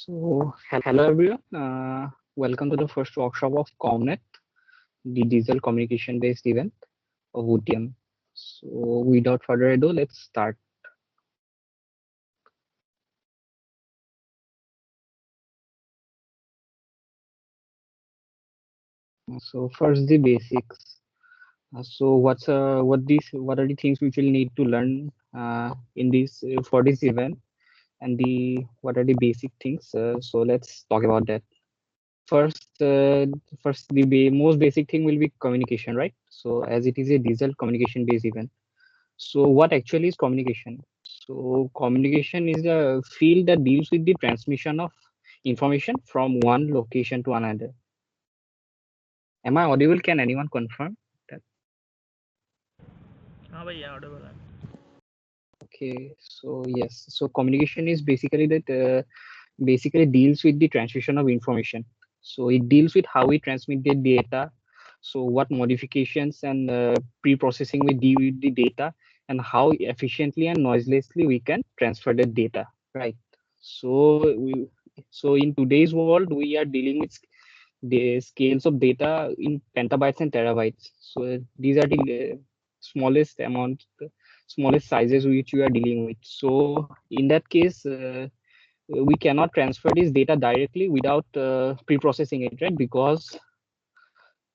Hello everyone. Welcome to the first workshop of Commnet, the digital communication based event of Udyam'. So, without further ado, let's start. So, first the basics. What are the things which we'll need to learn in this for this event, and the what are the basic things? So, let's talk about that. First, the most basic thing will be communication, right? So, as it is a digital communication based event. So what actually is communication? So communication is a field that deals with the transmission of information from one location to another. Am I audible? Can anyone confirm that? हाँ भैया Audible है. Okay, so yes, so communication is basically basically deals with the transmission of information. So it deals with how we transmit the data. So what modifications and pre-processing we do with the data, and how efficiently and noiselessly we can transfer the data, right? So in today's world, we are dealing with the scales of data in petabytes and terabytes. So these are the smallest amounts, smallest sizes which we are dealing with. So in that case, we cannot transfer this data directly without pre-processing it, right? Because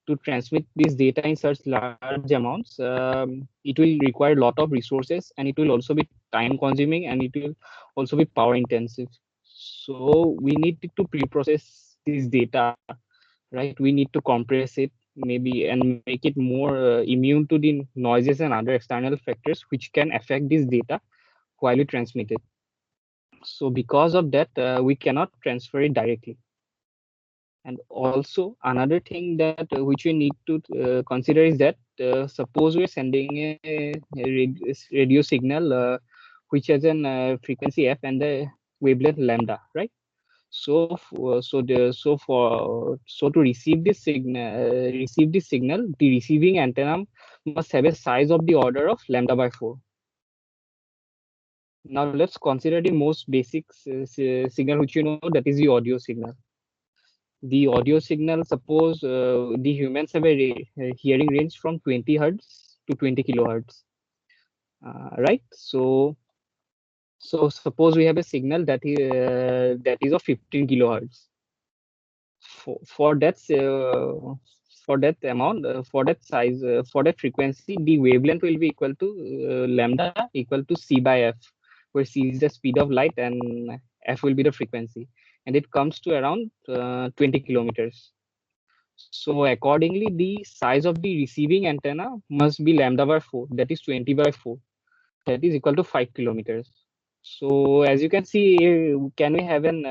to transmit this data in such large amounts, it will require a lot of resources, and it will also be time consuming, and it will also be power intensive. So we need to pre-process this data, right? We need to compress it maybe and make it more immune to the noises and other external factors which can affect this data while we transmit it. So because of that, we cannot transfer it directly. And also another thing that which we need to consider is that suppose we're sending a radio signal which has an frequency f and the wavelength lambda, right? So to receive this signal, the receiving antenna must have a size of the order of lambda by 4. Now let's consider the most basic signal which you know, that is the audio signal. The audio signal, suppose the humans have a hearing range from 20 hertz to 20 kilohertz, right? So suppose we have a signal that is of 15 kilohertz. For that amount, for that size, for that frequency, the wavelength will be equal to lambda equal to c by f, where c is the speed of light and f will be the frequency, and it comes to around 20 kilometers. So accordingly, the size of the receiving antenna must be lambda by 4, that is 20 by 4, that is equal to 5 kilometers. So as you can see, can we have an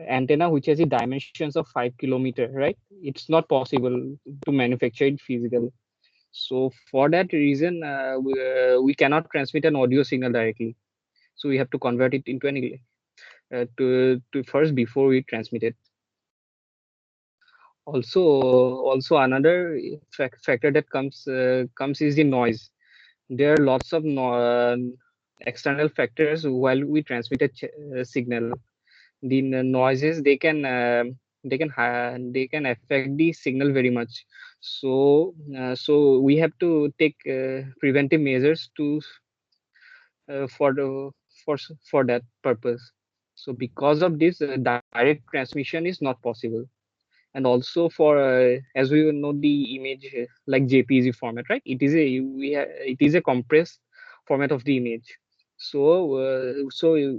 antenna which has the dimensions of 5 kilometer, right? It's not possible to manufacture it physically. So for that reason, we cannot transmit an audio signal directly. So we have to convert it into an to first before we transmit it. Also another factor that comes is the noise. There are lots of external factors while we transmit a signal. The noises, they can affect the signal very much. So we have to take preventive measures to for the for that purpose. So because of this, direct transmission is not possible. And also for as we know, the image like JPG format, right? It is a compressed format of the image. So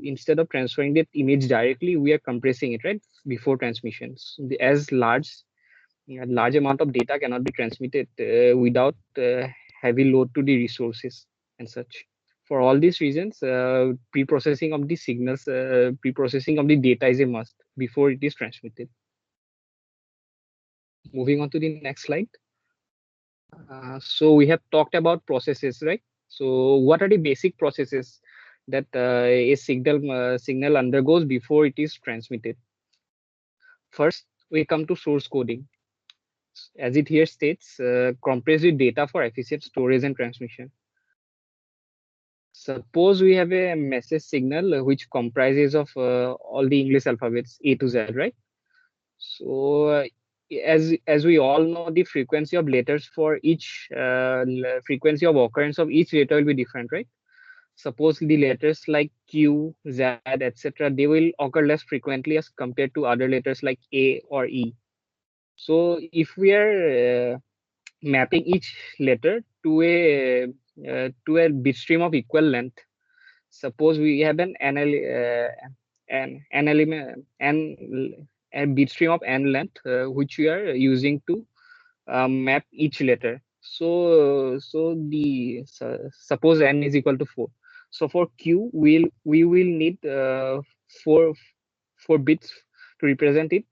instead of transferring that image directly, we are compressing it, right, before transmissions. As large amount of data cannot be transmitted without heavy load to the resources and such. For all these reasons, pre-processing of the signals, pre-processing of the data is a must before it is transmitted. Moving on to the next slide. So we have talked about processes, right? So what are the basic processes that a signal undergoes before it is transmitted? First, we come to source coding. As it here states, compress the data for efficient storage and transmission. suppose we have a message signal which comprises of all the English alphabets A to Z, right? So as we all know, the frequency of letters for each frequency of occurrence of each letter will be different, right? Suppose the letters like Q, Z, etc., they will occur less frequently as compared to other letters like A or E. So if we are mapping each letter to a bit stream of equal length, suppose we have an element and a bit stream of n length which we are using to map each letter. Suppose n is equal to 4. So for Q, we will need four four bits to represent it,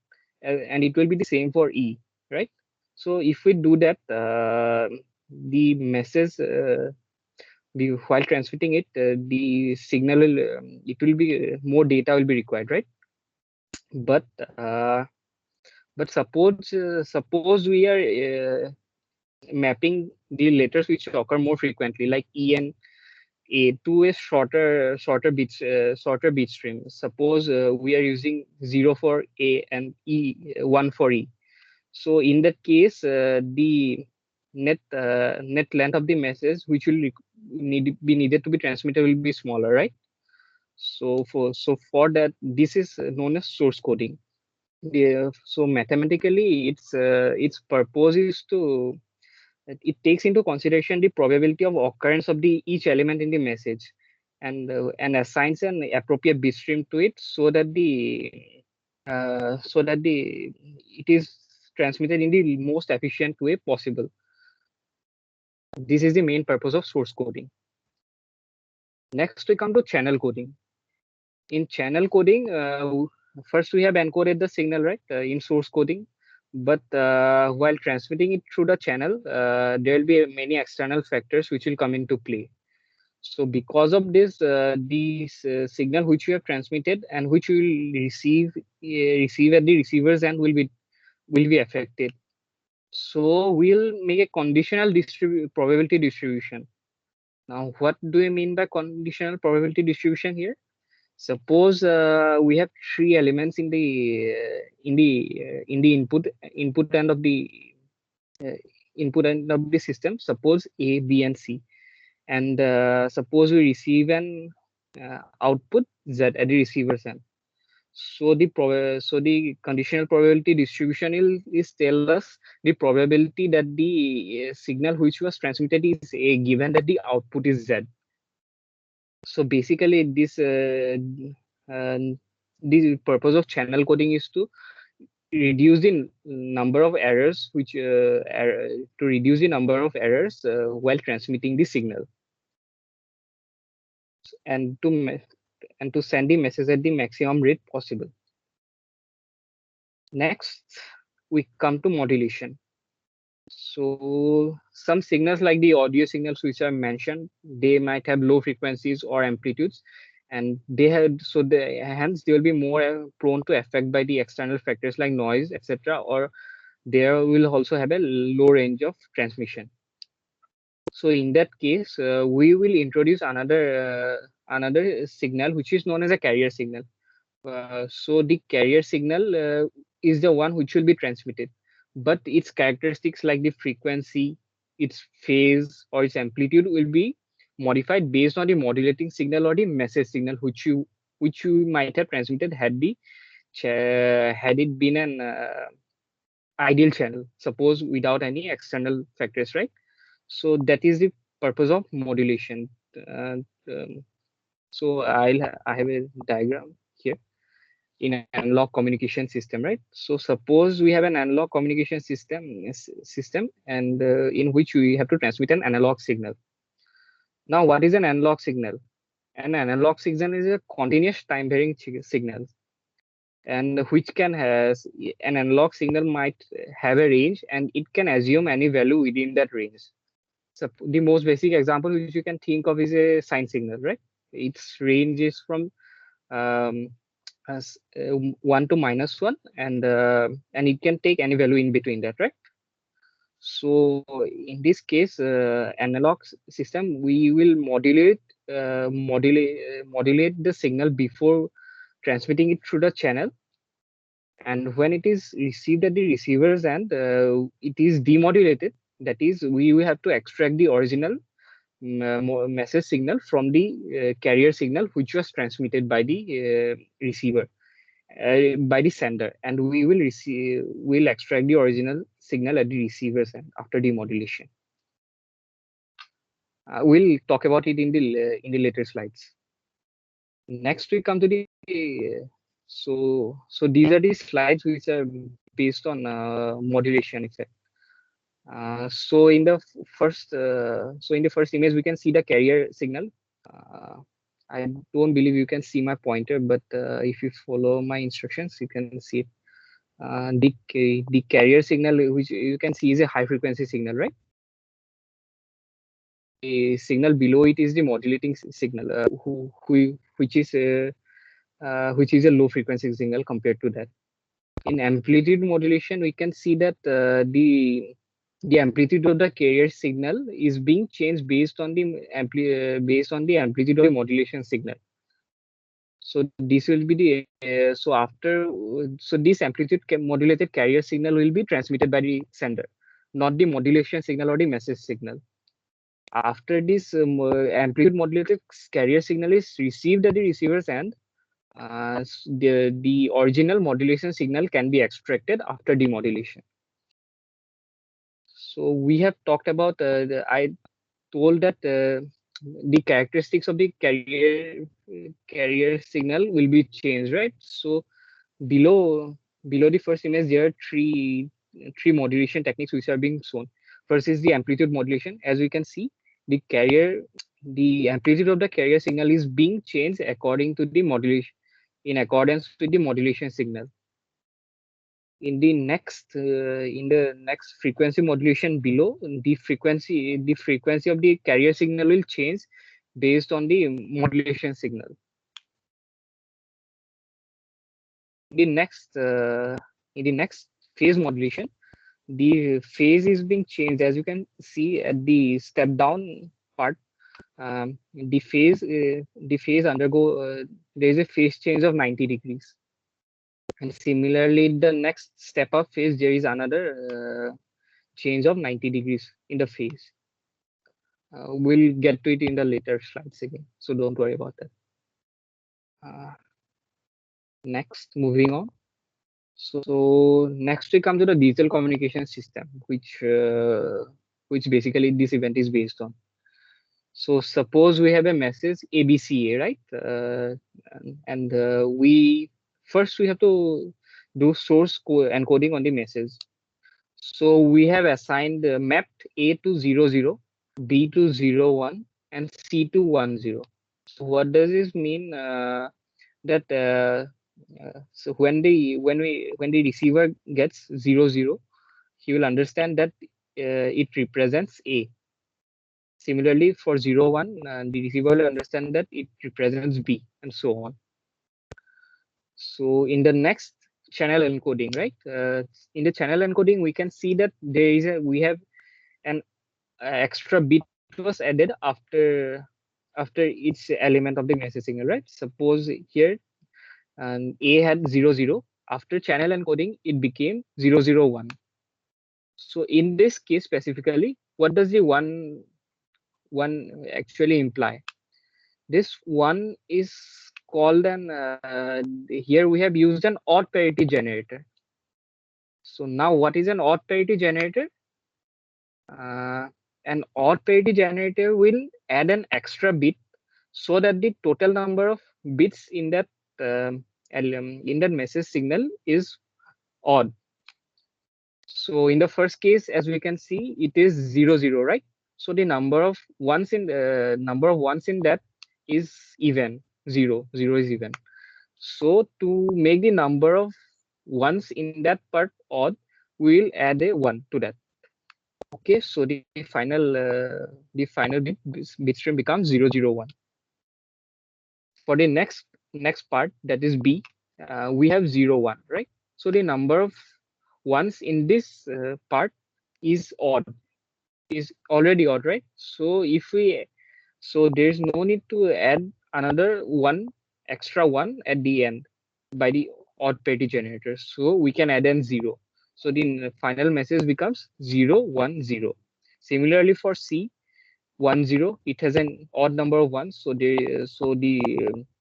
and it will be the same for E, right? So if we do that, the message the while transmitting it, the signal will it will be more data will be required, right? But uh, suppose we are mapping the letters which occur more frequently, like E and A, to a shorter bit stream. Suppose we are using 0 for A and 1 for E. So in that case, the net length of the message which will needed to be transmitted will be smaller, right? So for that, this is known as source coding. So mathematically, its purpose is to it takes into consideration the probability of occurrence of the each element in the message, and assigns an appropriate bit stream to it so that the it is transmitted in the most efficient way possible. This is the main purpose of source coding. Next, we come to channel coding. In channel coding, first we have encoded the signal, right, in source coding. But while transmitting it through the channel, there will be many external factors which will come into play. So because of this, the signal which we have transmitted and which we will receive at the receiver's end will be affected. So we'll make a conditional probability distribution. Now, what do we mean by conditional probability distribution here? Suppose we have three elements in the input end of the uh, input end of the system. Suppose A, B, and C, and suppose we receive an output Z at the receiver's end. So the conditional probability distribution is tell us the probability that the signal which was transmitted is A, given that the output is Z. So basically, uh, the purpose of channel coding is to reduce the number of errors to reduce the number of errors while transmitting the signal, and to send the message at the maximum rate possible. Next, we come to modulation. So some signals like the audio signals which are mentioned, they might have low frequencies or amplitudes, and hence they will be more prone to affect by the external factors like noise, etc., or they will also have a low range of transmission. So in that case, we will introduce another signal which is known as a carrier signal. So the carrier signal is the one which will be transmitted, but its characteristics like the frequency, its phase, or its amplitude will be modified based on the modulating signal or the message signal which you might have transmitted had it been an ideal channel, suppose without any external factors, right? So that is the purpose of modulation. Uh, um, I have a diagram here in an analog communication system, right? So suppose we have an analog communication system, and in which we have to transmit an analog signal. Now, what is an analog signal? An analog signal is a continuous time varying signal, and which can has an analog signal might have a range, and it can assume any value within that range. So the most basic example which you can think of is a sine signal, right? Its range is from um, 1 to -1, and it can take any value in between that, right? So in this case, analog system, we will modulate modulate the signal before transmitting it through the channel. And when it is received at the receiver's end, it is demodulated. That is, we will have to extract the original message signal from the carrier signal which was transmitted by the receiver, by the sender, and we will extract the original signal at the receiver's end after demodulation. We'll talk about it in the later slides. Next we come to the so these are the slides which are based on modulation effect. So in the first image we can see the carrier signal. uh, I don't believe you can see my pointer, but if you follow my instructions you can see it. The carrier signal which you can see is a high frequency signal, right? The signal below it is the modulating signal, which is a low frequency signal compared to that. In amplitude modulation, we can see that the amplitude of the carrier signal is being changed based on the amplitude of the modulation signal. So this will be the so this modulated carrier signal will be transmitted by the sender, not the modulation signal or the message signal. After this amplitude modulated carrier signal is received at the receiver's end, the original modulation signal can be extracted after demodulation. So we have talked about I told that the characteristics of the carrier signal will be changed, right? So below the first image there are three modulation techniques which are being shown. First is the amplitude modulation. As we can see, the amplitude of the carrier signal is being changed according to the modulation, in accordance with the modulation signal. In the next frequency modulation below, the frequency of the carrier signal will change based on the modulation signal. In the next phase modulation, the phase is being changed. As you can see at the step down part, the phase undergo there is a phase change of 90 degrees. And similarly, the next step up phase, there is another change of 90 degrees in the phase. We'll get to it in the later slides again, so don't worry about that. Next, moving on. So next we come to the digital communication system, which basically this event is based on. So suppose we have a message ABCA, right? We have to do source encoding on the message. So we have assigned mapped A to 00, B to 01, and C to 10. So what does this mean? That so when the receiver gets 00, he will understand that it represents A. Similarly, for 01, the receiver will understand that it represents B, and so on. So in the next channel encoding, right? In the channel encoding, we can see that we have an extra bit was added after each element of the message signal, right? Suppose here A had 00. After channel encoding, it became 001. So in this case specifically, what does the one actually imply? This one is called here we have used an odd parity generator. So now what is an odd parity generator? An odd parity generator will add an extra bit so that the total number of bits in that message signal is odd. So in the first case, as we can see, it is 00, right? So the number of ones in that is even. 0 is even. So to make the number of ones in that part odd, we will add a 1 to that. Okay, so the final bit stream becomes 001. For the next part, that is B, we have 01, right? So the number of ones in this part is already odd, right? So So there is no need to add another one extra one at the end by the odd parity generator. So we can add in 0. So the final message becomes 0, 1, 0. Similarly for C, 1, 0, it has an odd number of ones. So the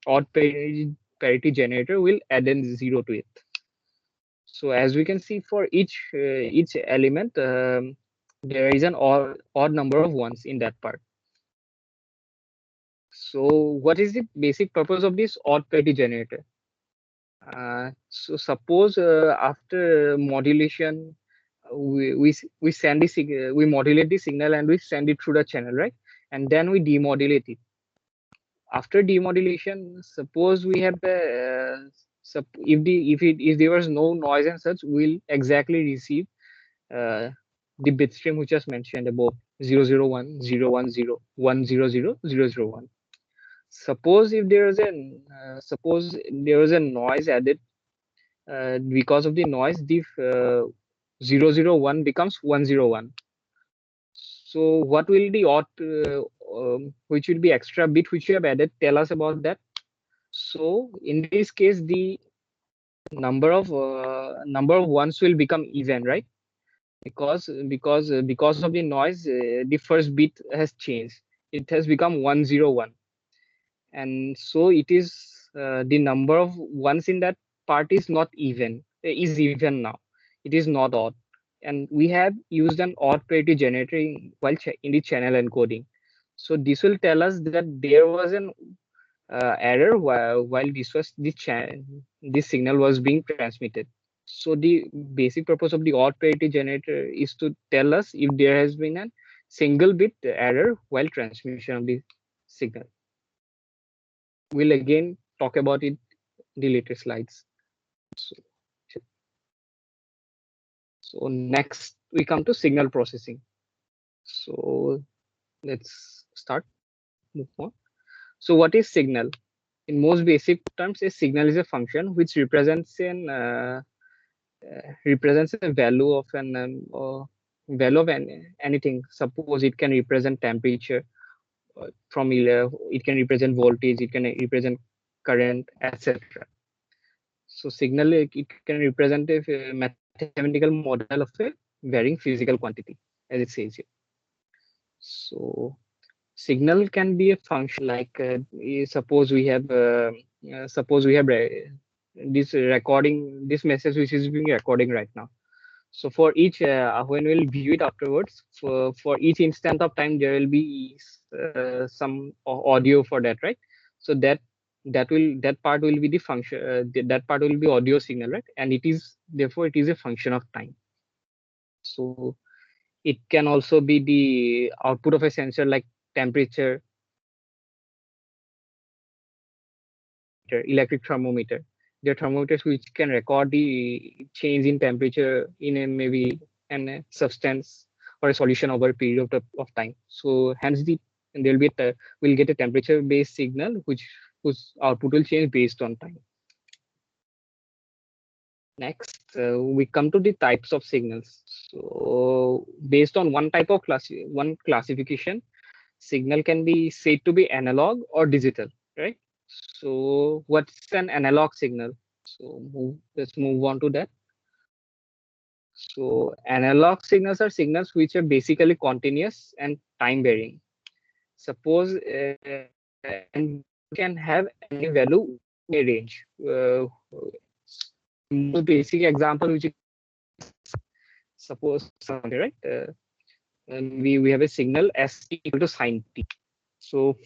odd parity generator will add in 0 to it. So as we can see, for each element, there is an odd number of ones in that part. So what is the basic purpose of this odd parity generator? So suppose after modulation, we send we modulate the signal and we send it through the channel, right? And then we demodulate it. After demodulation, suppose we have if there was no noise and such, we'll exactly receive uh, the bit stream which was mentioned above, 001, 010, 100, 001. Suppose there was a noise added. Because of the noise, the 001 becomes 101. So what will the which will be extra bit which you have added, tell us about that. So in this case, the number of ones will become even, right? Because of the noise, the first bit has changed. It has become 101, and so it is the number of ones in that part is not even, is even now. It is not odd, and we have used an odd parity generator in the channel encoding. So this will tell us that there was an error while this signal was being transmitted. So the basic purpose of the odd parity generator is to tell us if there has been a single bit error while transmission of the signal. We'll again talk about it in the later slides. So, so next we come to signal processing. So let's move on. So what is signal? In most basic terms, a signal is a function which represents a value of anything. Suppose it can represent temperature, it can represent voltage, it can represent current, etc. So signal, it can represent a mathematical model of a varying physical quantity, as it says here. So signal can be a function like suppose we have this recording, this message which is being recording right now. So for each when we'll view it afterwards, for each instant of time there will be some audio for that, right? So that part will be the function, that part will be audio signal, right? And it is, therefore it is a function of time. So it can also be the output of a sensor like temperature, electric thermometer. There are thermometers which can record the change in temperature in a maybe an substance or a solution over a period of time. So hence and there'll be we'll get a temperature based signal whose output will change based on time. Next, we come to the types of signals. So based on one classification, signal can be said to be analog or digital, right? So what's an analog signal? So let's move on to that. So analog signals are signals which are basically continuous and time varying. Suppose and can have any value in a range. Most basic example which is, suppose something, right? And we have a signal s equal to sine t. So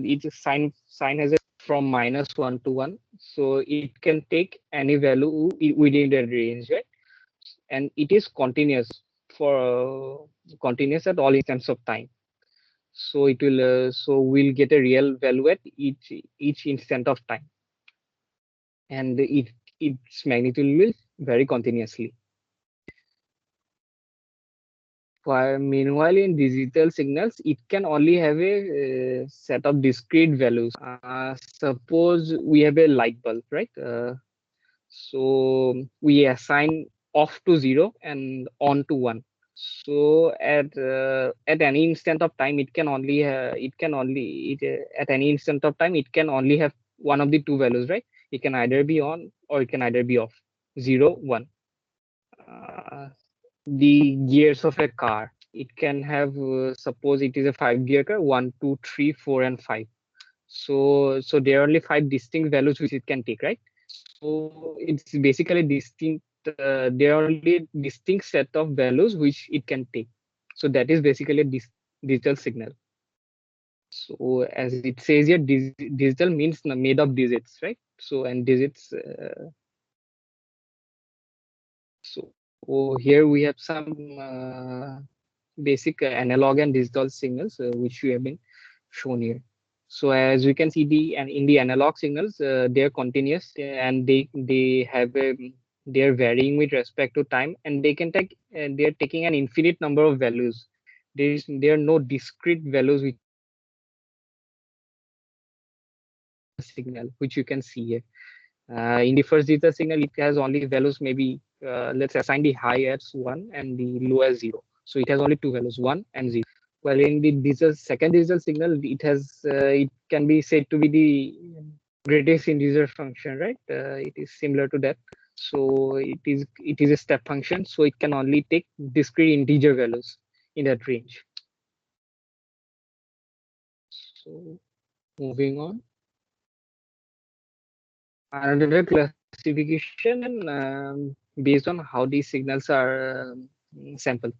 each sign has a from -1 to 1. So it can take any value within the range, right? And it is continuous at all instants of time. So we'll get a real value at each instant of time, and its magnitude will vary continuously. While meanwhile, in digital signals, it can only have a set of discrete values. Suppose we have a light bulb, right? So we assign off to 0 and on to 1. So at any instant of time, at any instant of time it can only have one of the two values, right? It can either be on or it can either be off. 0, 1. Uh, the gears of a car. It can have, suppose it is a 5 gear car, 1, 2, 3, 4, and 5. So there are only 5 distinct values which it can take, right? So it's basically distinct. There are only distinct set of values which it can take. So that is basically a digital signal. So as it says here, digital means made of digits, right? So and digits. So here we have some basic analog and digital signals which we have been shown here. So as we can see, and in the analog signals, they are continuous, and they have a, they are varying with respect to time, and they can take they are taking an infinite number of values. There are no discrete values which are being taken signal, which you can see here. In the first digital signal, it has only values, maybe let's assign the high as 1 and the low as 0. So it has only two values, 1 and 0. Well, in the second digital signal, it can be said to be the greatest integer function, right? It is similar to that. So it is a step function. So it can only take discrete integer values in that range. So moving on, another classification based on how these signals are sampled.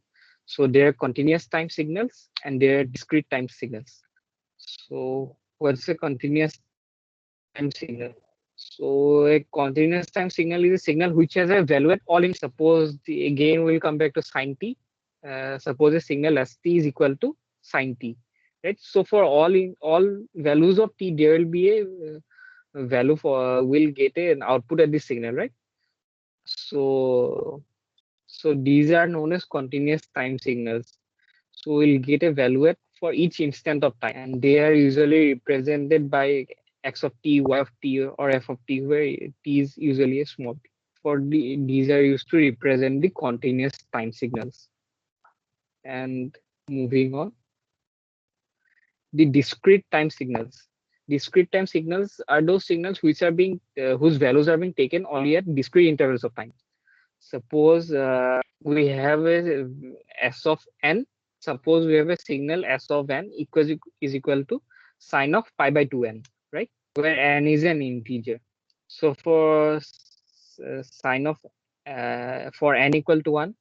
So there are continuous time signals and there are discrete time signals. So what's a continuous time signal? So a continuous time signal is a signal which has a value at all in. Suppose again we'll come back to sine t. Suppose a signal st is equal to sine t, right? So for all values of t, there will be a value for will get an output at this signal, right? So these are known as continuous time signals. So we'll get a value at for each instant of time, and they are usually represented by x of t, y of t, or f of t, where t is usually a small t. These are used to represent the continuous time signals. And moving on, the discrete time signals. Discrete time signals are those signals which are being whose values are being taken only at discrete intervals of time. Suppose we have a s of n. Suppose we have a signal s of n is equal to sine of pi by 2n, right? Where n is an integer. So sine of for n equal to 1,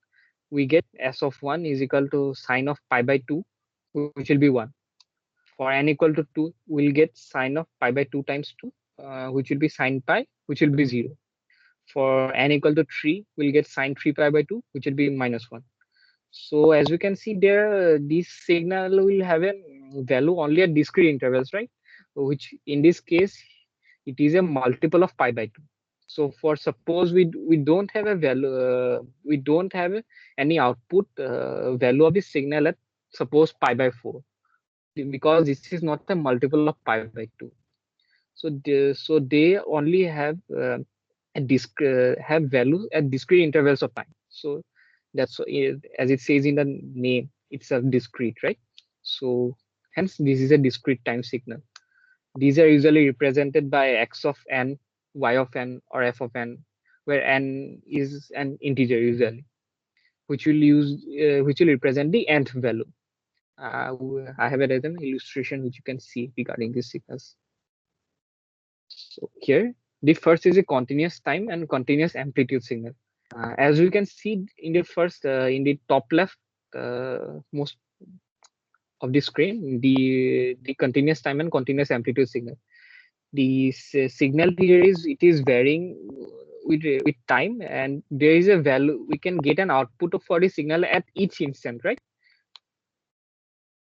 we get s of 1 is equal to sine of pi by 2, which will be 1. For n equal to 2, we'll get sine of pi by 2 times 2, which will be sine pi, which will be 0. For n equal to 3, we'll get sine 3 pi by 2, which will be minus 1. So as we can see there, this signal will have a value only at discrete intervals, right? Which in this case, it is a multiple of pi by 2. So for suppose we don't have a value, we don't have any output value of this signal at suppose pi by 4, because this is not a multiple of pi by 2. So they only have have values at discrete intervals of time. So that's as it says in the name, it's a discrete, right? So hence this is a discrete time signal. These are usually represented by x of n, y of n, or f of n, where n is an integer usually, which will represent the nth value. I have an illustration which you can see regarding these signals. So here, the first is a continuous time and continuous amplitude signal. As we can see in the first, in the top left, most of the screen, the continuous time and continuous amplitude signal. The signal here is it is varying with time, and there is a value we can get an output for the signal at each instant, right?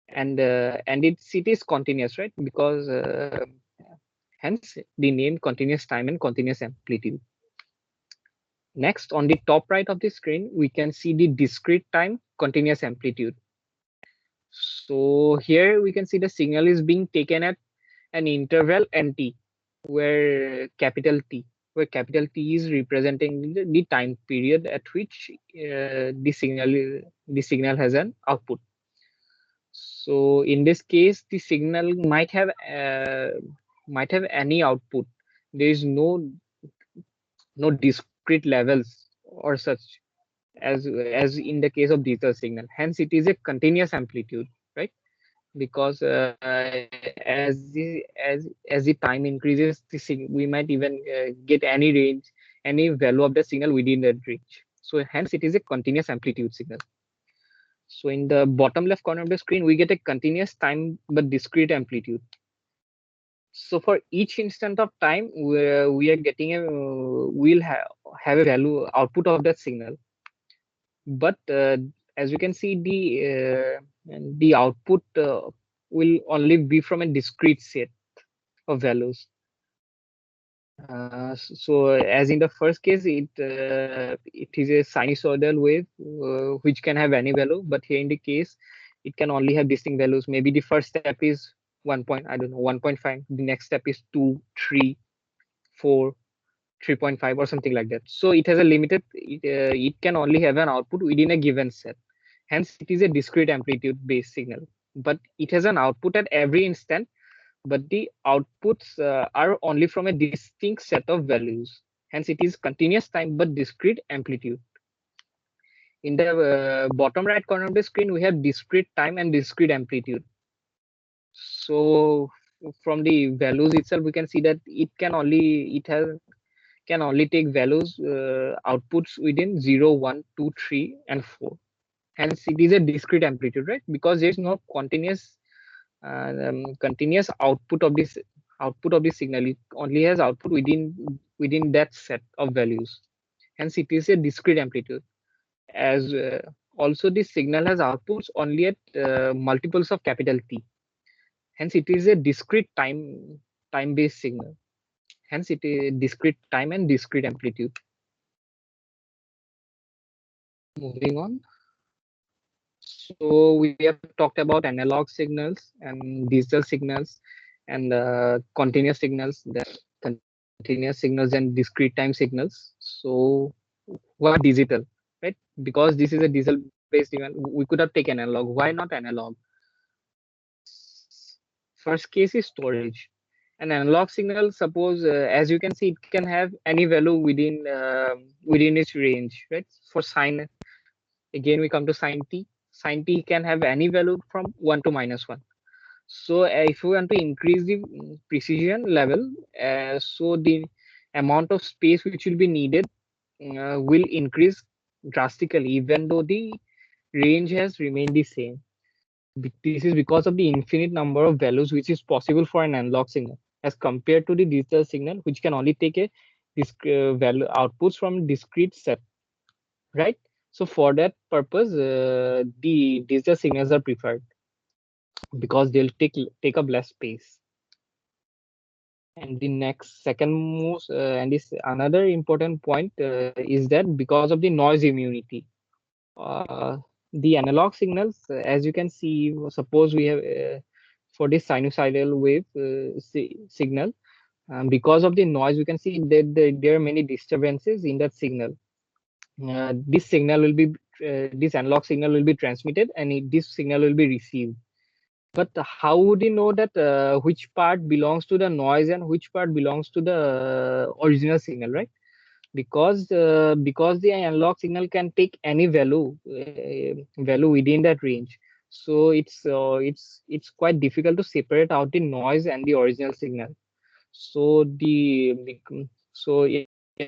And it is continuous, right? Because hence the name continuous time and continuous amplitude. Next, on the top right of the screen, we can see the discrete time continuous amplitude. So here we can see the signal is being taken at an interval nt, where capital T. where capital T is representing the time period at which the signal has an output. So in this case, the signal might have any output. There is no discrete levels or such as in the case of digital signal. Hence, it is a continuous amplitude, right? Because as the time increases, we might even get any range, any value of the signal within that range. So hence, it is a continuous amplitude signal. So in the bottom left corner of the screen, we get a continuous time but discrete amplitude. So for each instant of time, we are getting we'll have a value output of that signal. But as you can see, the output will only be from a discrete set of values. So as in the first case, it is a sinusoidal wave which can have any value, but here in the case, it can only have distinct values. Maybe the first step is 1.5. The next step is 2, 3, 4, 3.5, or something like that. So it has a limited. It can only have an output within a given set. Hence, it is a discrete amplitude based signal, but it has an output at every instant, but the outputs are only from a distinct set of values. Hence, it is continuous time but discrete amplitude. In the bottom right corner of the screen, we have discrete time and discrete amplitude. So from the values itself, we can see that it can only take values outputs within 0, 1, 2, 3, and 4. Hence, it is a discrete amplitude, right? Because there is no continuous output of this signal. It only has output within that set of values. Hence, it is a discrete amplitude. As also, this signal has outputs only at multiples of capital T. Hence, it is a discrete time-based signal. Hence, it is discrete time and discrete amplitude. Moving on. So we have talked about analog signals and digital signals and continuous signals, the continuous signals and discrete time signals. So why digital, right? Because this is a digital based event, we could have taken analog. Why not analog? First case is storage. An analog signal, suppose as you can see, it can have any value within its range, right? For sine, again we come to sine t. Sine t can have any value from 1 to -1. So if we want to increase the precision level, so the amount of space which will be needed will increase drastically, even though the range has remained the same. This is because of the infinite number of values which is possible for an analog signal, as compared to the digital signal, which can only take a value outputs from discrete set, right? So for that purpose, the digital signals are preferred because they'll take up less space. And the next second most and this another important point is that because of the noise immunity, uh, the analog signals, as you can see, suppose we have for this sinusoidal wave signal, because of the noise, we can see that there are many disturbances in that signal. This analog signal will be transmitted, and this signal will be received. But how would you know that which part belongs to the noise and which part belongs to the original signal, right? Because the analog signal can take any value within that range. So it's quite difficult to separate out the noise and the original signal. So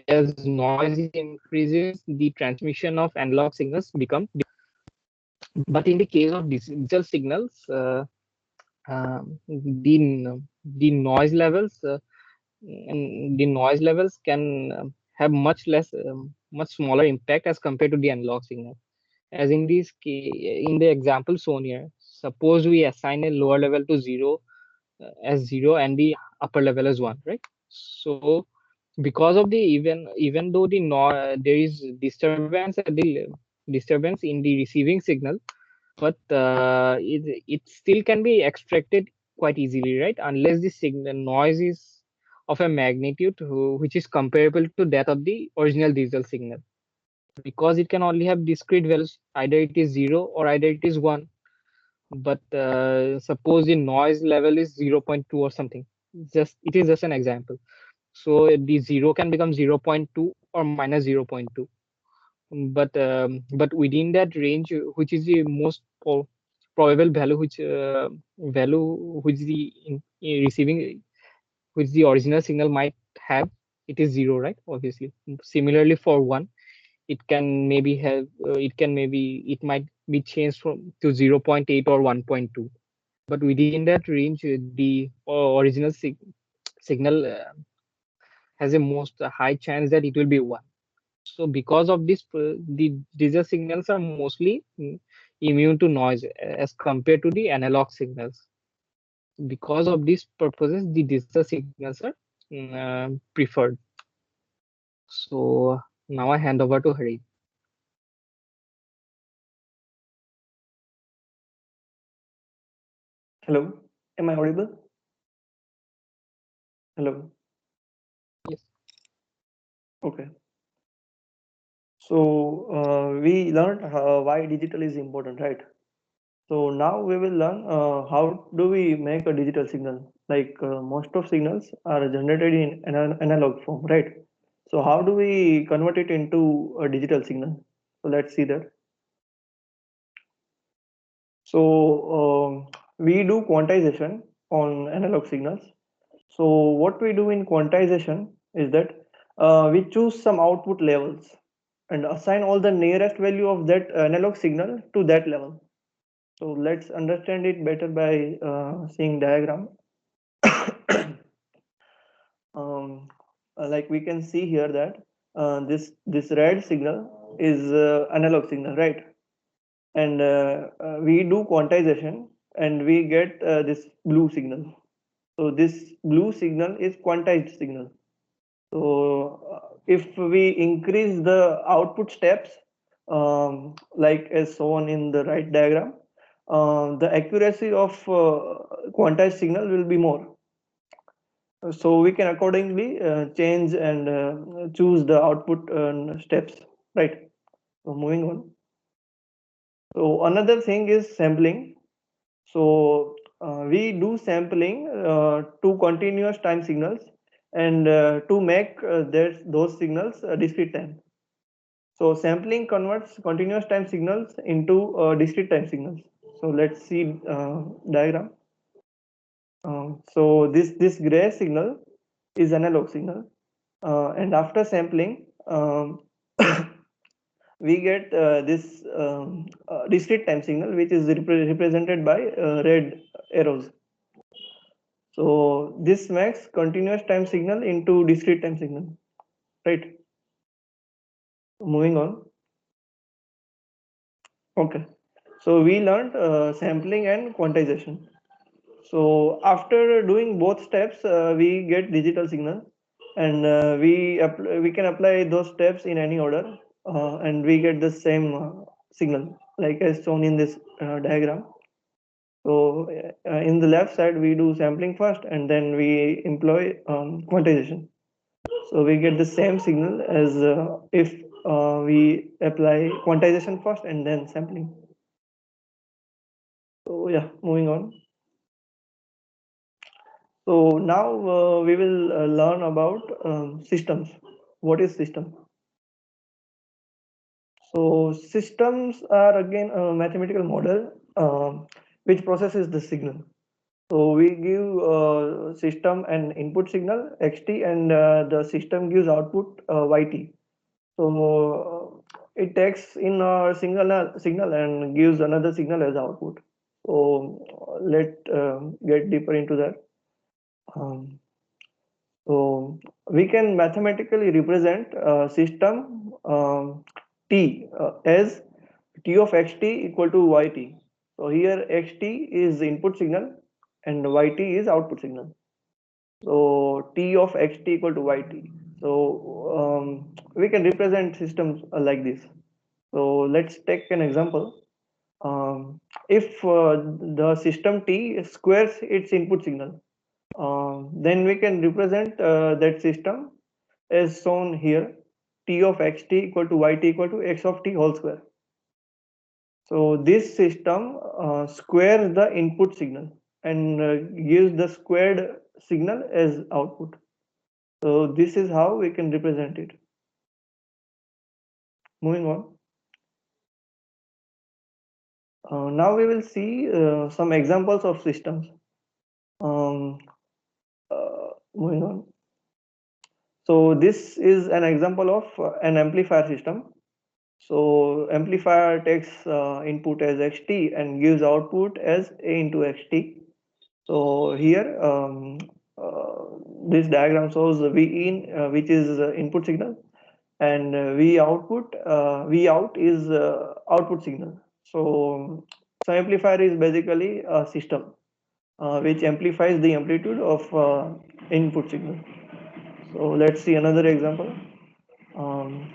as noise increases, the transmission of analog signals become. But in the case of digital signals, the noise levels and the noise levels can have much smaller impact as compared to the analog signal. As in the example shown here, suppose we assign a lower level to as 0 and the upper level as 1, right? So because of the even though there is disturbance in the receiving signal, but it still can be extracted quite easily, right? Unless the signal noise is of a magnitude which is comparable to that of the original digital signal. Because it can only have discrete values, either it is 0 or either it is 1. But suppose the noise level is 0.2 or something. Just it is just an example. So the 0 can become 0.2 or minus 0.2. But within that range, which is the most probable value, which the receiving, which the original signal might have, it is 0, right? Obviously. Similarly, for 1, it can maybe have it might be changed from to 0.8 or 1.2. But within that range, the original signal has a most high chance that it will be 1. So because of this, the digital signals are mostly immune to noise as compared to the analog signals. Because of these purposes, the digital signals are preferred. So now I hand over to Hari. Hello, am I audible? Hello. Yes. Okay. So we learned why digital is important, right? So now we will learn how do we make a digital signal. Like most of signals are generated in an analog form, right? So how do we convert it into a digital signal? So let's see that. So we do quantization on analog signals. So what we do in quantization is that we choose some output levels and assign all the nearest value of that analog signal to that level. So let's understand it better by seeing diagram. um, like we can see here that this red signal is analog signal, right? And we do quantization and we get this blue signal. So this blue signal is quantized signal. So if we increase the output steps, like as shown in the right diagram, the accuracy of quantized signal will be more. So we can accordingly change and choose the output steps, right? So moving on. So another thing is sampling. So we do sampling to continuous time signals and to make those signals discrete time. So sampling converts continuous time signals into discrete time signals. So let's see diagram. So this gray signal is analog signal, and after sampling, we get this discrete time signal, which is represented by red arrows. So this makes continuous time signal into discrete time signal, right? Moving on. Okay. So we learned sampling and quantization. So after doing both steps, we get digital signal, and we can apply those steps in any order, and we get the same signal, like as shown in this diagram. So in the left side, we do sampling first, and then we employ quantization. So we get the same signal as if we apply quantization first and then sampling. So yeah, moving on. So now we will learn about systems. What is system? So systems are again a mathematical model which processes the signal. So we give system an input signal xt, and the system gives output yt. So it takes in a signal and gives another signal as output. So let get deeper into that. Um, So we can mathematically represent system t as t of xt equal to yt. So here xt is input signal and yt is output signal. So t of xt equal to yt. So we can represent systems like this. So let's take an example. If the system t squares its input signal, Then we can represent that system as shown here, t of xt equal to yt equal to x of t whole square. So this system squares the input signal and gives the squared signal as output. So this is how we can represent it. Moving on. Now we will see some examples of systems. Moving on. So this is an example of an amplifier system. So amplifier takes input as xt and gives output as a into xt. So here uh, this diagram shows V in, which is input signal, and V out is output signal. So amplifier is basically a system which amplifies the amplitude of input signal. So let's see another example. Um,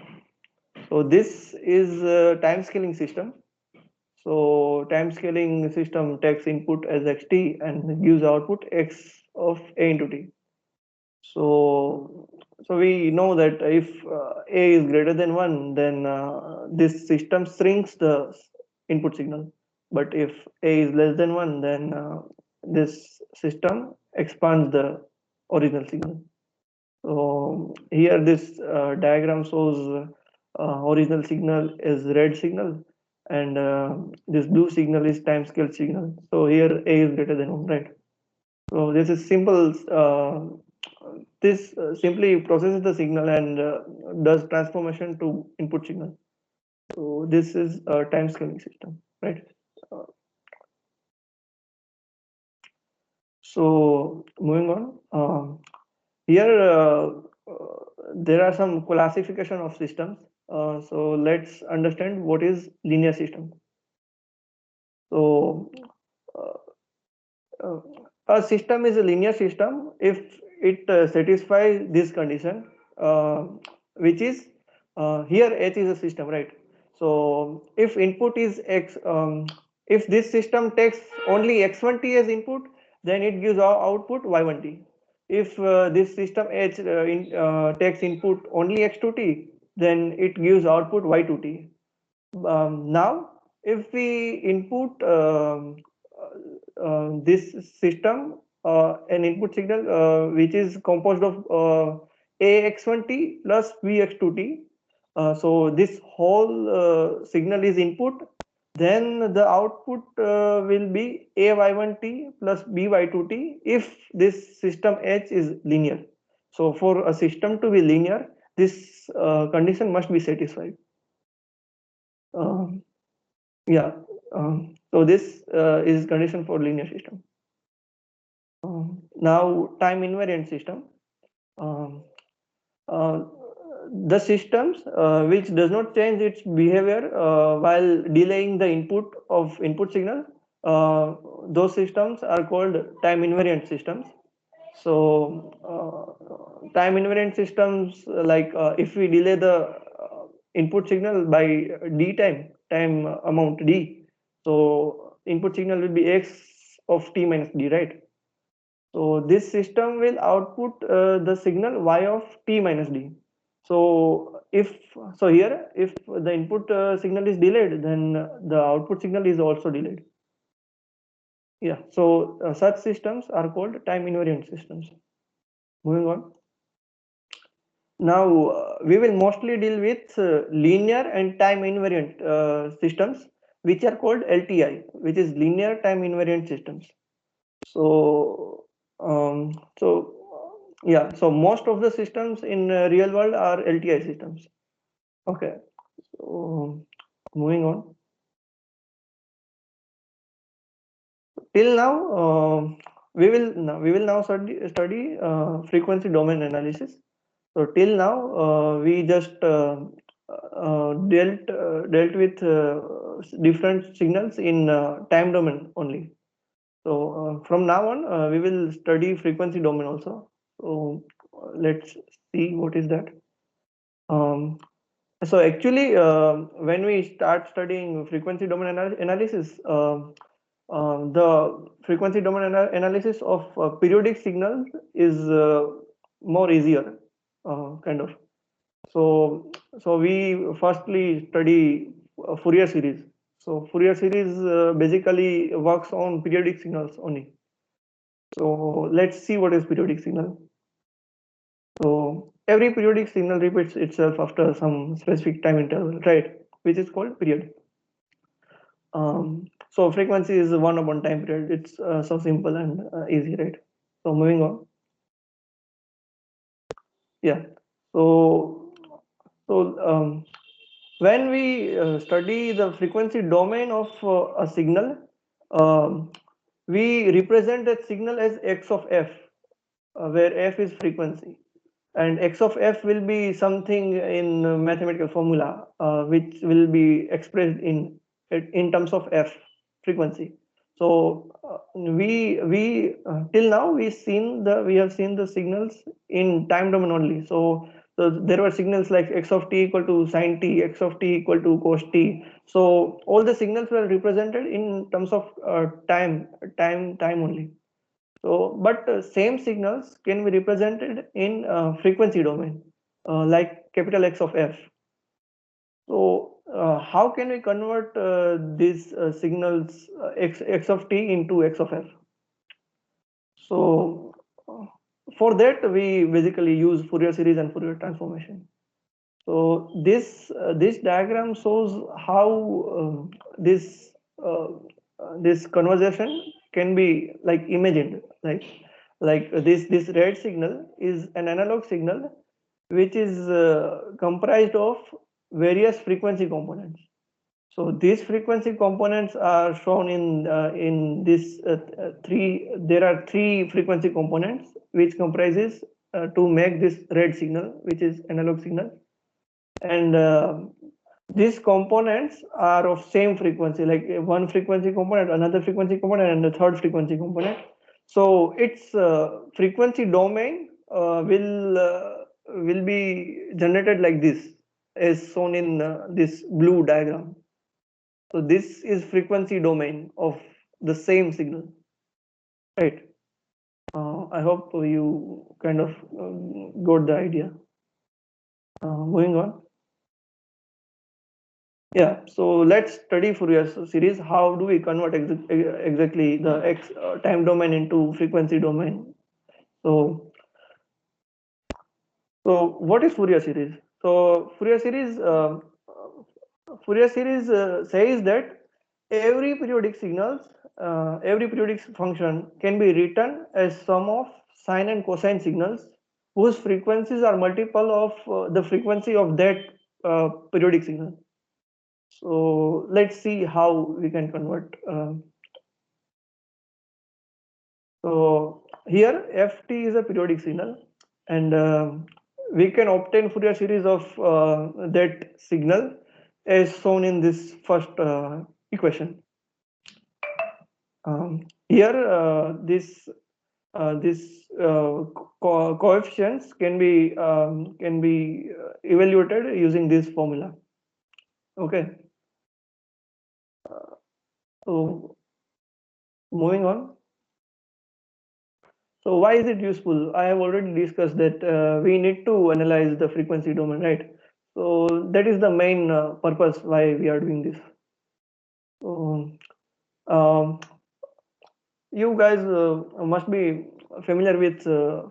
so this is a time scaling system. So time scaling system takes input as xt and gives output x of a into t. So we know that if a is greater than 1, then this system shrinks the input signal. But if a is less than 1, then this system expands the original signal. So here this diagram shows original signal is red signal, and this blue signal is time scale signal. So here a is greater than 1, right? So this is simple. This simply processes the signal and does transformation to input signal. So this is a time scaling system, right? Uh, so moving on. Here there are some classification of systems. So let's understand what is linear system. So uh, uh, a system is a linear system if it satisfies this condition, uh, which is here H is a system, right? So if input is x, if this system takes only x1t as input, then it gives our output y1t. If this system H takes input only x2t, then it gives output y2t. Now, if we input this system, an input signal which is composed of ax1t plus bx2t, so this whole signal is input, then the output will be ay1t plus by2t if this system H is linear. So for a system to be linear, this condition must be satisfied. Um, yeah. So this is condition for linear system. Now time invariant system. Um, uh, the systems which does not change its behavior while delaying the input of input signal, those systems are called time invariant systems. So time invariant systems, like if we delay the input signal by time amount d, so input signal will be x of t minus d, right? So this system will output the signal y of t minus d. So here if the input signal is delayed, then the output signal is also delayed. Yeah. So such systems are called time invariant systems. Moving on. Now we will mostly deal with linear and time invariant systems, which are called LTI, which is linear time invariant systems. So yeah, so most of the systems in real world are LTI systems. Okay, so moving on. Till now, we will now study frequency domain analysis. So till now, we just dealt with different signals in time domain only. So from now on, we will study frequency domain also. So let's see what is that. Um, so actually, when we start studying frequency domain analysis, the frequency domain analysis of periodic signals is more easier, kind of. So we firstly study Fourier series. So Fourier series basically works on periodic signals only. So let's see what is periodic signal. So every periodic signal repeats itself after some specific time interval, right? Which is called period. So frequency is 1 upon time period. It's so simple and easy, right? So moving on. Yeah. So when we study the frequency domain of a signal, um, we represent that signal as x of f, where f is frequency, and x of f will be something in mathematical formula, which will be expressed in terms of f frequency. So we till now we have seen the signals in time domain only. So there were signals like x of t equal to sine t, x of t equal to cos t. So all the signals were represented in terms of time only. So, but same signals can be represented in frequency domain, like capital X of f. So, how can we convert these signals x of t into x of f? So, for that we basically use Fourier series and Fourier transformation. So this diagram shows how this conversation can be like imagined. Like this red signal is an analog signal which is comprised of various frequency components. So these frequency components are shown in this three. There are three frequency components which comprises to make this red signal, which is analog signal, and these components are of same frequency, like one frequency component, another frequency component, and the third frequency component. So its frequency domain will be generated like this, as shown in this blue diagram. So this is frequency domain of the same signal, right? I hope you kind of got the idea. Moving on. Yeah, so let's study Fourier series. How do we convert exactly the x time domain into frequency domain? So, so what is Fourier series? So Fourier series says that every periodic function can be written as sum of sine and cosine signals whose frequencies are multiple of the frequency of that periodic signal. So let's see how we can convert. So here ft is a periodic signal, and we can obtain Fourier series of that signal as shown in this first equation. Here this coefficients can be evaluated using this formula. Okay. So moving on. So why is it useful? I have already discussed that we need to analyze the frequency domain, right? So that is the main purpose why we are doing this. So, um, you guys must be familiar with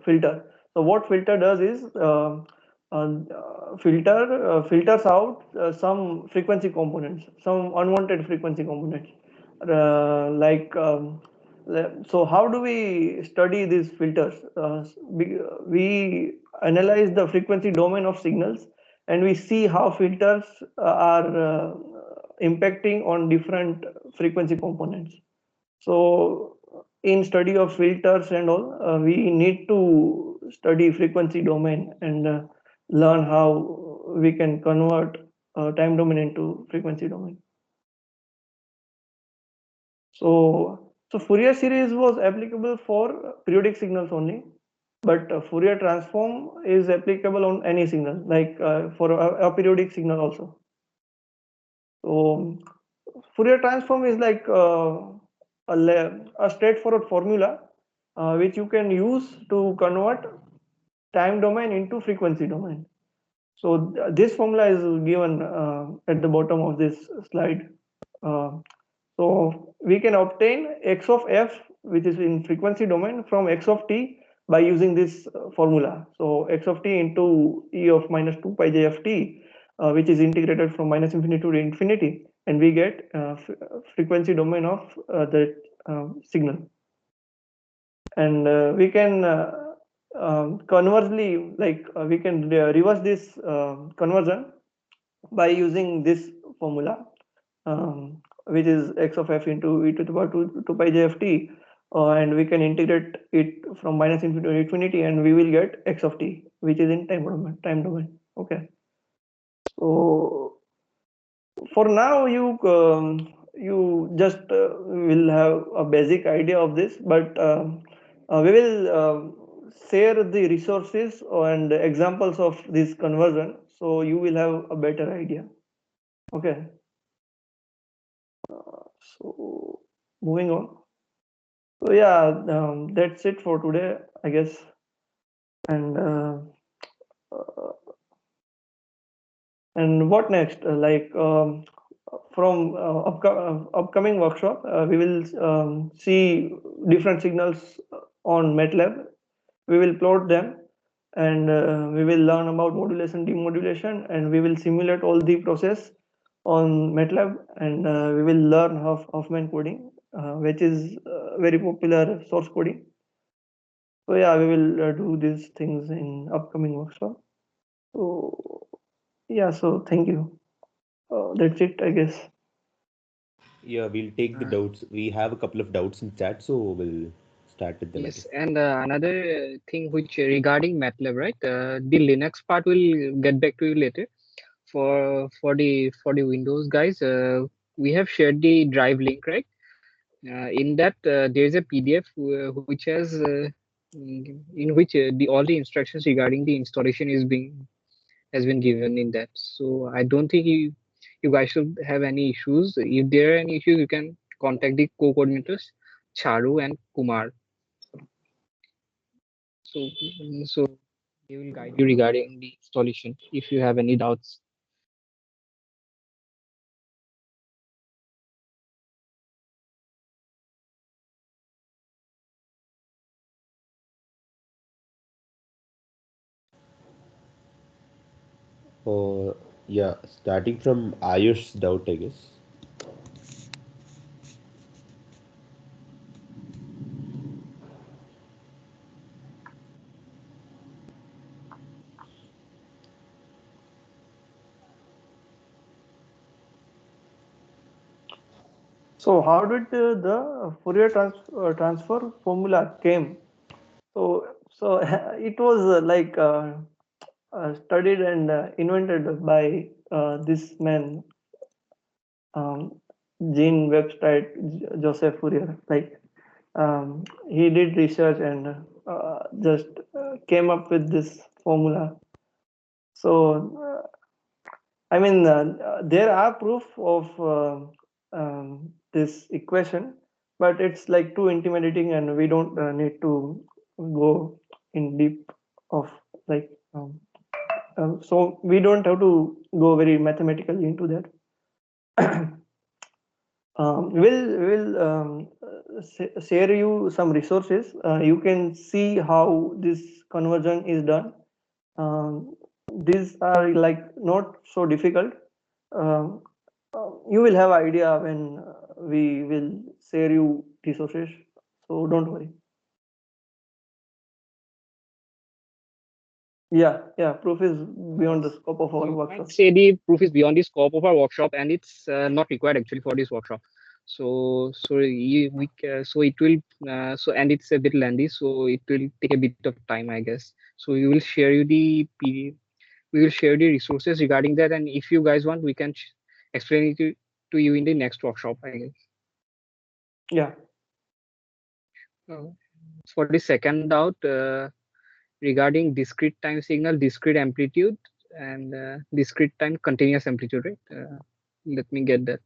filter. So what filter does is filters out some frequency components, some unwanted frequency components. Like so, how do we study these filters? We analyze the frequency domain of signals, and we see how filters are impacting on different frequency components. So in study of filters and all, we need to study frequency domain and learn how we can convert time domain into frequency domain. So Fourier series was applicable for periodic signals only, but Fourier transform is applicable on any signal, like for a periodic signal also. So Fourier transform is like a straightforward formula which you can use to convert time domain into frequency domain. So this formula is given at the bottom of this slide. Uh, so we can obtain x of f, which is in frequency domain, from x of t by using this formula. So x of t into e of minus 2 pi j of t, which is integrated from minus infinity to infinity, and we get frequency domain of the signal. And we can conversely, like we can reverse this conversion by using this formula, which is x of f into e to the power 2 pi j of t, and we can integrate it from minus infinity to infinity, and we will get x of t, which is in time domain. Okay. So for now, you just will have a basic idea of this, but we will share the resources and examples of this conversion, so you will have a better idea. Okay. So moving on. So yeah, that's it for today, I guess. And uh, and what next? From upcoming workshop, we will see different signals on MATLAB. We will plot them, and we will learn about modulation, demodulation, and we will simulate all the process on MATLAB, and we will learn Huffman coding, which is very popular source coding. So yeah, we will do these things in upcoming workshop. So yeah, so thank you. That's it, I guess. Yeah, we'll take the Uh, doubts. We have a couple of doubts in chat, so we'll start with them, I yes, guess. and another thing which regarding MATLAB, right? The Linux part will get back to you later. For the Windows guys, we have shared the drive link, right? In that there is a PDF which in which the all the instructions regarding the installation is being has been given in that. So I don't think you guys should have any issues. If there are any issues, you can contact the co-coordinators, Charu and Kumar. So so they will guide you regarding the installation if you have any doubts. Uh, yeah, starting from Ayush's doubt, I guess. So how did the Fourier transfer formula came? So it was studied and invented by this man, um, Jean Webster, Joseph Fourier. He did research and just came up with this formula. So I mean, there are proof of this equation, but it's like too intimidating, and we don't need to go in deep of like. So we don't have to go very mathematically into that. We'll share you some resources. You can see how this conversion is done. Um, these are like not so difficult. Um, you will have idea when we will share you resources. So don't worry. Yeah. Proof is beyond the Yes, scope of our you workshop. might say the proof is beyond the scope of our workshop, and it's not required actually for this workshop. So it will and it's a bit lengthy, so it will take a bit of time, I guess. So we will share you the PDF, we will share the resources regarding that, and if you guys want, we can explain it to you in the next workshop, I guess. Yeah. Uh, for the second doubt, regarding discrete time signal, discrete amplitude, and discrete time continuous amplitude, right? Let me get that.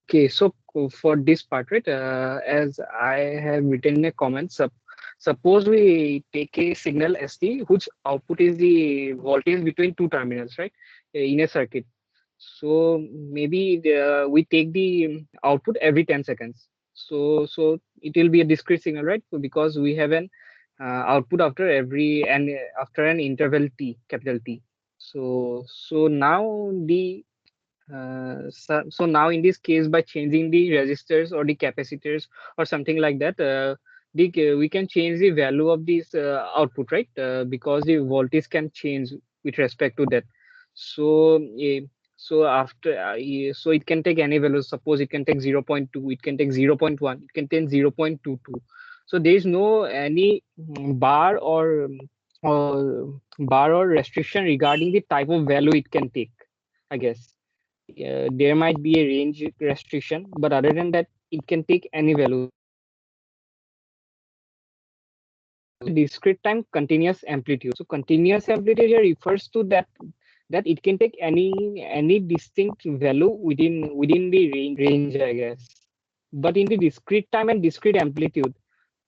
Okay, so for this part, right, as I have written in a comment, suppose we take a signal ST, whose output is the voltage between two terminals, right, in a circuit. So maybe we take the output every 10 seconds. So it will be a discrete signal, right? So because we have an output after every and after an interval t, capital T. So now so now in this case, by changing the resistors or the capacitors or something like that, we can change the value of this output, right? Because the voltage can change with respect to that. So so it can take any value. Suppose it can take 0.2, it can take 0.1, it can take 0.22. So there is no any bar or restriction regarding the type of value it can take, I guess. There might be a range restriction, but other than that, it can take any value. Discrete time continuous amplitude. So continuous amplitude here refers to that it can take any distinct value within the range, I guess. But in the discrete time and discrete amplitude,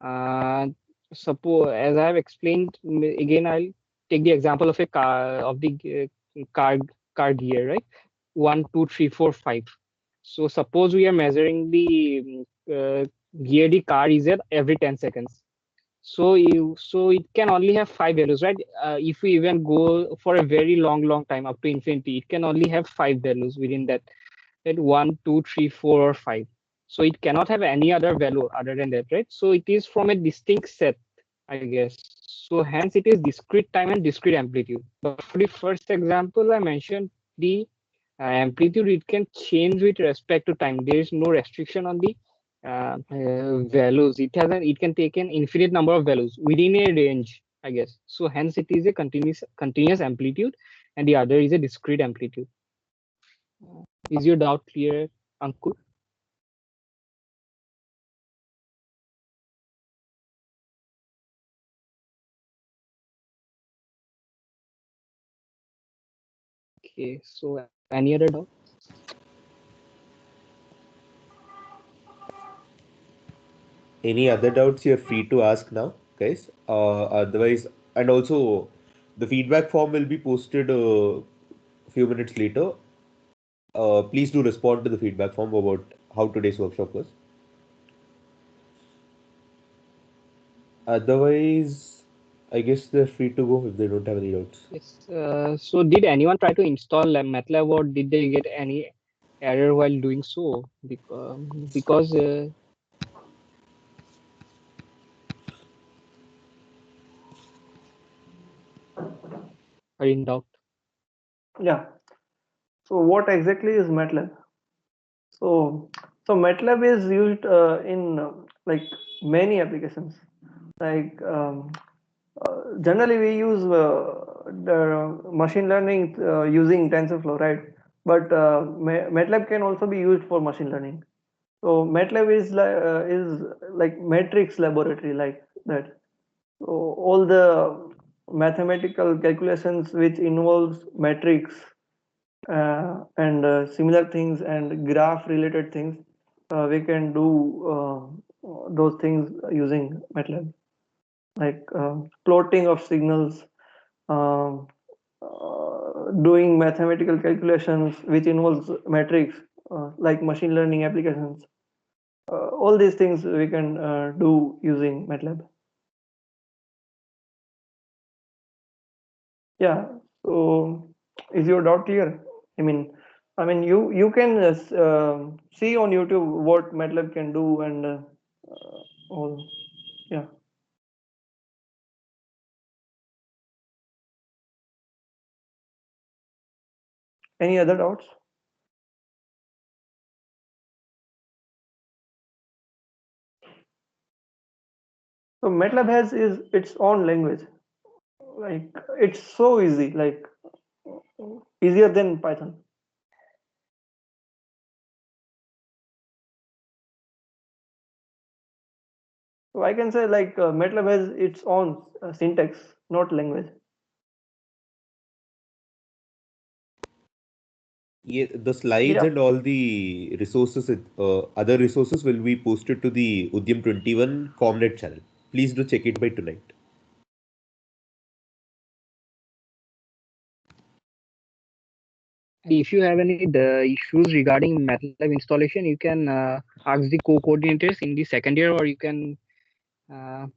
uh, suppose as I have explained, again I'll take the example of a car of the car gear, right? One, two, three, four, five. So suppose we are measuring the gear the car is at every 10 seconds. So it can only have five values, right? If we even go for a very long time up to infinity, it can only have five values within that. That one, two, three, four, or five. So it cannot have any other value other than that, right? So it is from a distinct set, I guess. So hence it is discrete time and discrete amplitude. But for the first example, I mentioned the amplitude, it can change with respect to time. There is no restriction on the values. It can take an infinite number of values within a range, I guess. So hence it is a continuous amplitude, and the other is a discrete amplitude. Is your doubt clear, Ankur? Okay, so any other doubt? Any other doubts, you're free to ask now, guys. Otherwise, and also the feedback form will be posted a few minutes later. Please do respond to the feedback form about how today's workshop was. Otherwise, I guess they're free to go if they don't have any doubts. Yes. So did anyone try to install MATLAB, or did they get any error while doing so? Because are in doubt. Yeah. So what exactly is MATLAB? So MATLAB is used in like many applications. Like generally we use the machine learning using TensorFlow, right? But MATLAB can also be used for machine learning. So MATLAB is like matrix laboratory, like that. So all the mathematical calculations which involves matrix and similar things and graph related things, we can do those things using MATLAB, like plotting of signals, um, doing mathematical calculations which involves matrix, like machine learning applications. All these things we can do using MATLAB. Yeah. So is your doubt clear? I mean, you can see on YouTube what MATLAB can do and all. Yeah. Any other doubts? So MATLAB has is its own language. Like it's so easy, like easier than Python. So I can say like MATLAB has its own syntax, not language. Yeah, the slides Yeah. and all the resources, other resources will be posted to the Udyam'21 Commnet channel. Please do check it by tonight. If you have any issues regarding MATLAB installation, you can ask the co-coordinators in the second year, or you can uh,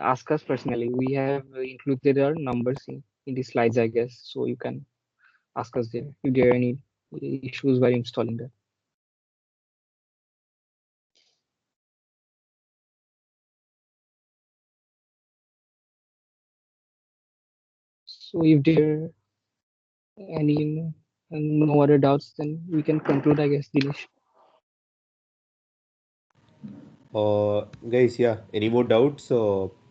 ask us personally. We have included our numbers in the slides, I guess, so you can ask us there if there are any issues while installing that. So if there any no other doubts, then we can conclude, I guess, Dinesh. Guys, yeah, any more doubts?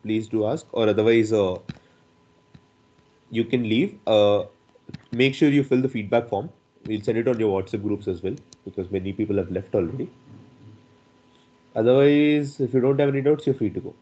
Please do ask, or otherwise, you can leave. Make sure you fill the feedback form. We'll send it on your WhatsApp groups as well because many people have left already. Otherwise, if you don't have any doubts, you're free to go.